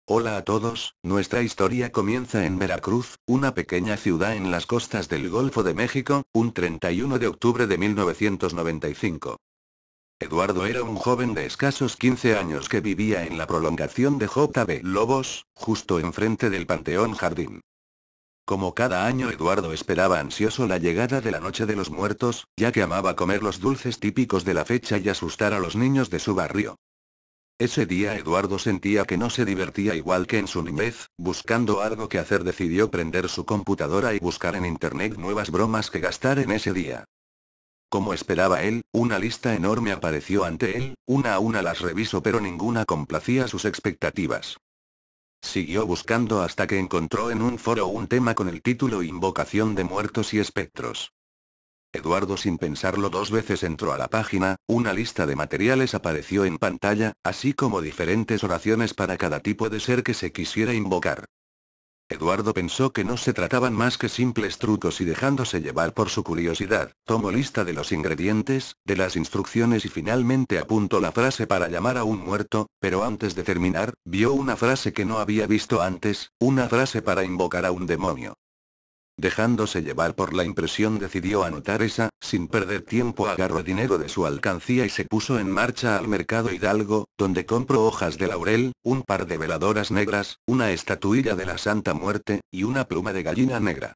Hola a todos, nuestra historia comienza en Veracruz, una pequeña ciudad en las costas del Golfo de México, un 31 de octubre de 1995. Eduardo era un joven de escasos 15 años que vivía en la prolongación de J.B. Lobos, justo enfrente del Panteón Jardín. Como cada año Eduardo esperaba ansioso la llegada de la Noche de los Muertos, ya que amaba comer los dulces típicos de la fecha y asustar a los niños de su barrio. Ese día Eduardo sentía que no se divertía igual que en su niñez, buscando algo que hacer decidió prender su computadora y buscar en internet nuevas bromas que gastar en ese día. Como esperaba él, una lista enorme apareció ante él, una a una las revisó pero ninguna complacía sus expectativas. Siguió buscando hasta que encontró en un foro un tema con el título Invocación de muertos y espectros. Eduardo sin pensarlo dos veces entró a la página, una lista de materiales apareció en pantalla, así como diferentes oraciones para cada tipo de ser que se quisiera invocar. Eduardo pensó que no se trataban más que simples trucos y dejándose llevar por su curiosidad, tomó lista de los ingredientes, de las instrucciones y finalmente apuntó la frase para llamar a un muerto, pero antes de terminar, vio una frase que no había visto antes, una frase para invocar a un demonio. Dejándose llevar por la impresión decidió anotar esa, sin perder tiempo agarró dinero de su alcancía y se puso en marcha al mercado Hidalgo, donde compró hojas de laurel, un par de veladoras negras, una estatuilla de la Santa Muerte, y una pluma de gallina negra.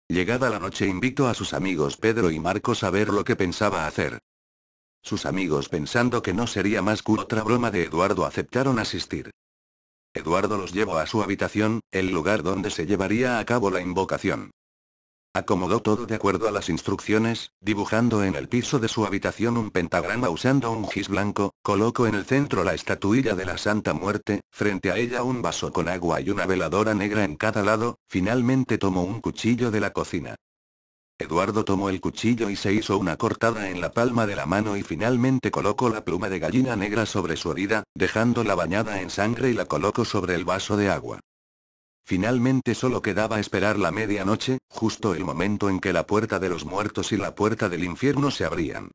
Llegada la noche invitó a sus amigos Pedro y Marcos a ver lo que pensaba hacer. Sus amigos pensando que no sería más que otra broma de Eduardo aceptaron asistir. Eduardo los llevó a su habitación, el lugar donde se llevaría a cabo la invocación. Acomodó todo de acuerdo a las instrucciones, dibujando en el piso de su habitación un pentagrama usando un gis blanco, colocó en el centro la estatuilla de la Santa Muerte, frente a ella un vaso con agua y una veladora negra en cada lado, finalmente tomó un cuchillo de la cocina. Eduardo tomó el cuchillo y se hizo una cortada en la palma de la mano y finalmente colocó la pluma de gallina negra sobre su herida, dejándola bañada en sangre y la colocó sobre el vaso de agua. Finalmente solo quedaba esperar la medianoche, justo el momento en que la puerta de los muertos y la puerta del infierno se abrían.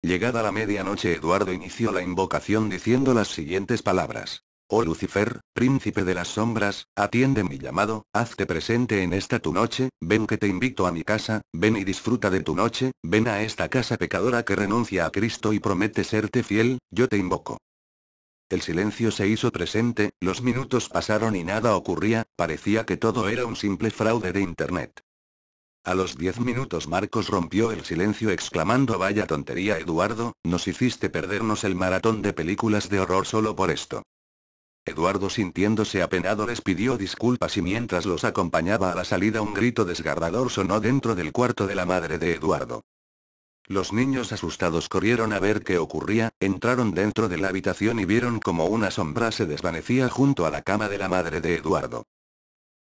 Llegada la medianoche Eduardo inició la invocación diciendo las siguientes palabras. Oh Lucifer, príncipe de las sombras, atiende mi llamado, hazte presente en esta tu noche, ven que te invito a mi casa, ven y disfruta de tu noche, ven a esta casa pecadora que renuncia a Cristo y promete serte fiel, yo te invoco. El silencio se hizo presente, los minutos pasaron y nada ocurría, parecía que todo era un simple fraude de internet. A los 10 minutos Marcos rompió el silencio exclamando vaya tontería Eduardo, nos hiciste perdernos el maratón de películas de horror solo por esto. Eduardo sintiéndose apenado les pidió disculpas y mientras los acompañaba a la salida un grito desgarrador sonó dentro del cuarto de la madre de Eduardo. Los niños asustados corrieron a ver qué ocurría, entraron dentro de la habitación y vieron como una sombra se desvanecía junto a la cama de la madre de Eduardo.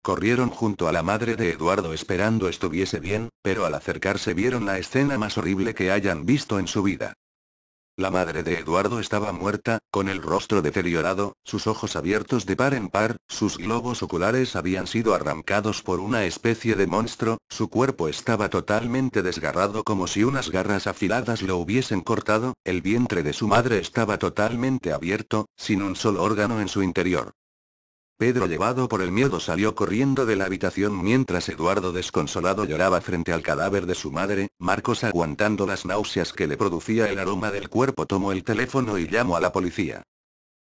Corrieron junto a la madre de Eduardo esperando estuviese bien, pero al acercarse vieron la escena más horrible que hayan visto en su vida. La madre de Eduardo estaba muerta, con el rostro deteriorado, sus ojos abiertos de par en par, sus globos oculares habían sido arrancados por una especie de monstruo, su cuerpo estaba totalmente desgarrado como si unas garras afiladas lo hubiesen cortado, el vientre de su madre estaba totalmente abierto, sin un solo órgano en su interior. Pedro llevado por el miedo salió corriendo de la habitación mientras Eduardo desconsolado lloraba frente al cadáver de su madre, Marcos aguantando las náuseas que le producía el aroma del cuerpo tomó el teléfono y llamó a la policía.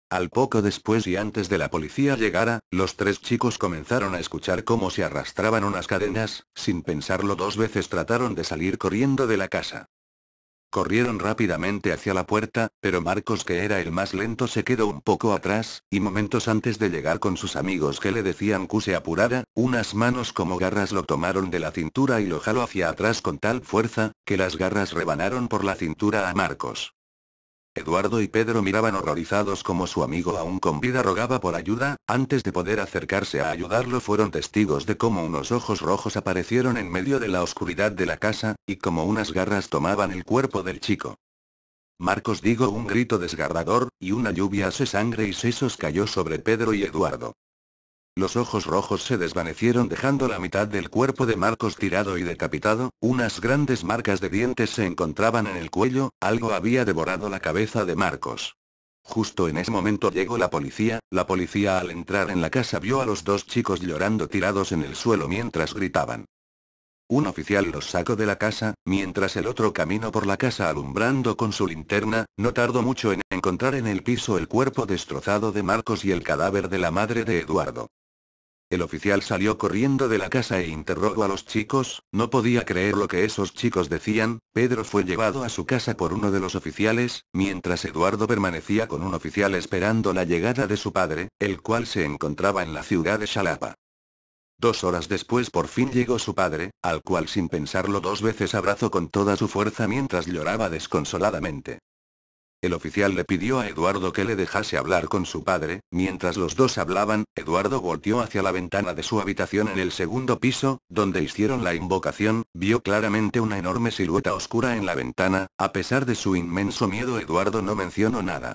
Al poco después y antes de la policía llegara, los tres chicos comenzaron a escuchar cómo se arrastraban unas cadenas, sin pensarlo dos veces trataron de salir corriendo de la casa. Corrieron rápidamente hacia la puerta, pero Marcos que era el más lento se quedó un poco atrás, y momentos antes de llegar con sus amigos que le decían que se apurara, unas manos como garras lo tomaron de la cintura y lo jaló hacia atrás con tal fuerza, que las garras rebanaron por la cintura a Marcos. Eduardo y Pedro miraban horrorizados como su amigo aún con vida rogaba por ayuda, antes de poder acercarse a ayudarlo fueron testigos de cómo unos ojos rojos aparecieron en medio de la oscuridad de la casa, y como unas garras tomaban el cuerpo del chico. Marcos dio un grito desgarrador, y una lluvia de sangre y sesos cayó sobre Pedro y Eduardo. Los ojos rojos se desvanecieron dejando la mitad del cuerpo de Marcos tirado y decapitado, unas grandes marcas de dientes se encontraban en el cuello, algo había devorado la cabeza de Marcos. Justo en ese momento llegó la policía. La policía al entrar en la casa vio a los dos chicos llorando tirados en el suelo mientras gritaban. Un oficial los sacó de la casa, mientras el otro caminó por la casa alumbrando con su linterna. No tardó mucho en encontrar en el piso el cuerpo destrozado de Marcos y el cadáver de la madre de Eduardo. El oficial salió corriendo de la casa e interrogó a los chicos. No podía creer lo que esos chicos decían. Pedro fue llevado a su casa por uno de los oficiales, mientras Eduardo permanecía con un oficial esperando la llegada de su padre, el cual se encontraba en la ciudad de Xalapa. 2 horas después por fin llegó su padre, al cual sin pensarlo dos veces abrazó con toda su fuerza mientras lloraba desconsoladamente. El oficial le pidió a Eduardo que le dejase hablar con su padre. Mientras los dos hablaban, Eduardo volteó hacia la ventana de su habitación en el segundo piso, donde hicieron la invocación. Vio claramente una enorme silueta oscura en la ventana. A pesar de su inmenso miedo, Eduardo no mencionó nada.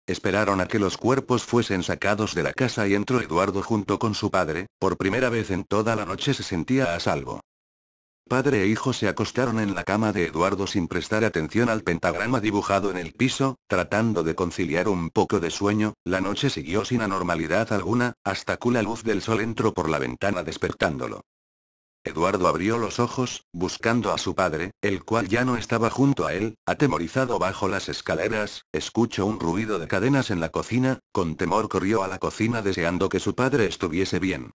Esperaron a que los cuerpos fuesen sacados de la casa y entró Eduardo junto con su padre. Por primera vez en toda la noche se sentía a salvo. Padre e hijo se acostaron en la cama de Eduardo sin prestar atención al pentagrama dibujado en el piso, tratando de conciliar un poco de sueño. La noche siguió sin anormalidad alguna, hasta que la luz del sol entró por la ventana despertándolo. Eduardo abrió los ojos, buscando a su padre, el cual ya no estaba junto a él. Atemorizado bajo las escaleras, escuchó un ruido de cadenas en la cocina. Con temor corrió a la cocina deseando que su padre estuviese bien.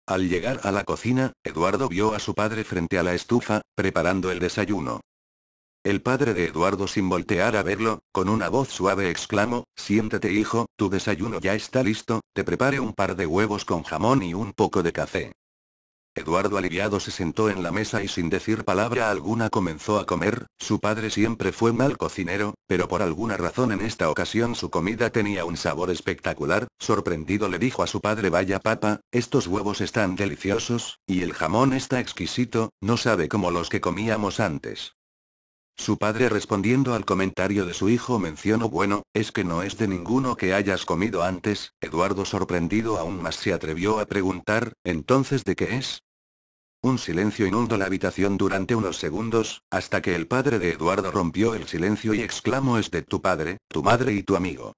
Al llegar a la cocina, Eduardo vio a su padre frente a la estufa, preparando el desayuno. El padre de Eduardo, sin voltear a verlo, con una voz suave exclamó: «Siéntate, hijo, tu desayuno ya está listo, te preparé un par de huevos con jamón y un poco de café». Eduardo aliviado se sentó en la mesa y sin decir palabra alguna comenzó a comer. Su padre siempre fue mal cocinero, pero por alguna razón en esta ocasión su comida tenía un sabor espectacular. Sorprendido le dijo a su padre: «Vaya papá, estos huevos están deliciosos, y el jamón está exquisito, no sabe como los que comíamos antes». Su padre, respondiendo al comentario de su hijo, mencionó: «Bueno, es que no es de ninguno que hayas comido antes». Eduardo, sorprendido aún más, se atrevió a preguntar: «¿Entonces de qué es?». Un silencio inundó la habitación durante unos segundos, hasta que el padre de Eduardo rompió el silencio y exclamó: «Es de tu padre, tu madre y tu amigo».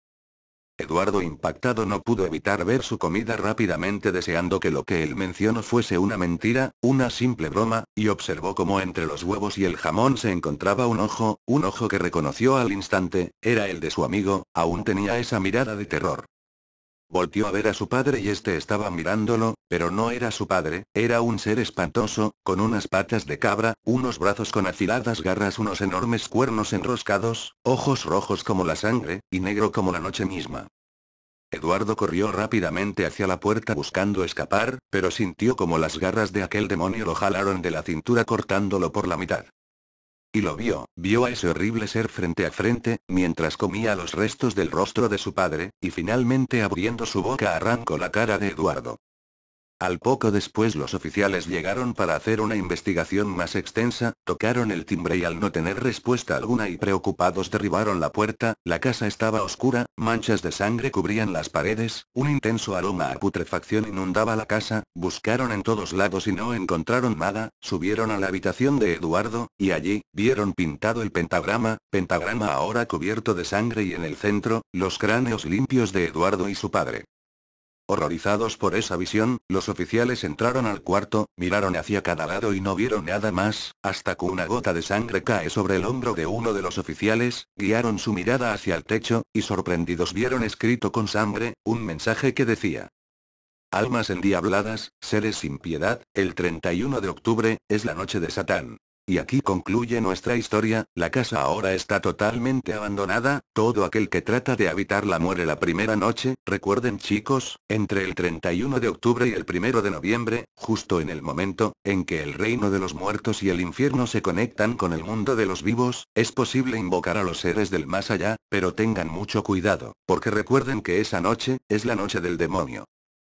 Eduardo, impactado, no pudo evitar ver su comida rápidamente, deseando que lo que él mencionó fuese una mentira, una simple broma, y observó cómo entre los huevos y el jamón se encontraba un ojo que reconoció al instante. Era el de su amigo. Aún tenía esa mirada de terror. Volteó a ver a su padre y este estaba mirándolo, pero no era su padre. Era un ser espantoso, con unas patas de cabra, unos brazos con afiladas garras, unos enormes cuernos enroscados, ojos rojos como la sangre, y negro como la noche misma. Eduardo corrió rápidamente hacia la puerta buscando escapar, pero sintió como las garras de aquel demonio lo jalaron de la cintura cortándolo por la mitad. Y lo vio a ese horrible ser frente a frente, mientras comía los restos del rostro de su padre, y finalmente abriendo su boca arrancó la cara de Eduardo. Al poco después los oficiales llegaron para hacer una investigación más extensa. Tocaron el timbre y al no tener respuesta alguna y preocupados derribaron la puerta. La casa estaba oscura, manchas de sangre cubrían las paredes, un intenso aroma a putrefacción inundaba la casa. Buscaron en todos lados y no encontraron nada. Subieron a la habitación de Eduardo, y allí, vieron pintado el pentagrama ahora cubierto de sangre y en el centro, los cráneos limpios de Eduardo y su padre. Horrorizados por esa visión, los oficiales entraron al cuarto, miraron hacia cada lado y no vieron nada más, hasta que una gota de sangre cae sobre el hombro de uno de los oficiales. Guiaron su mirada hacia el techo, y sorprendidos vieron escrito con sangre, un mensaje que decía: «Almas endiabladas, seres sin piedad, el 31 de octubre, es la noche de Satán». Y aquí concluye nuestra historia. La casa ahora está totalmente abandonada. Todo aquel que trata de habitarla muere la primera noche. Recuerden, chicos, entre el 31 de octubre y el 1 de noviembre, justo en el momento en que el reino de los muertos y el infierno se conectan con el mundo de los vivos, es posible invocar a los seres del más allá, pero tengan mucho cuidado, porque recuerden que esa noche es la noche del demonio.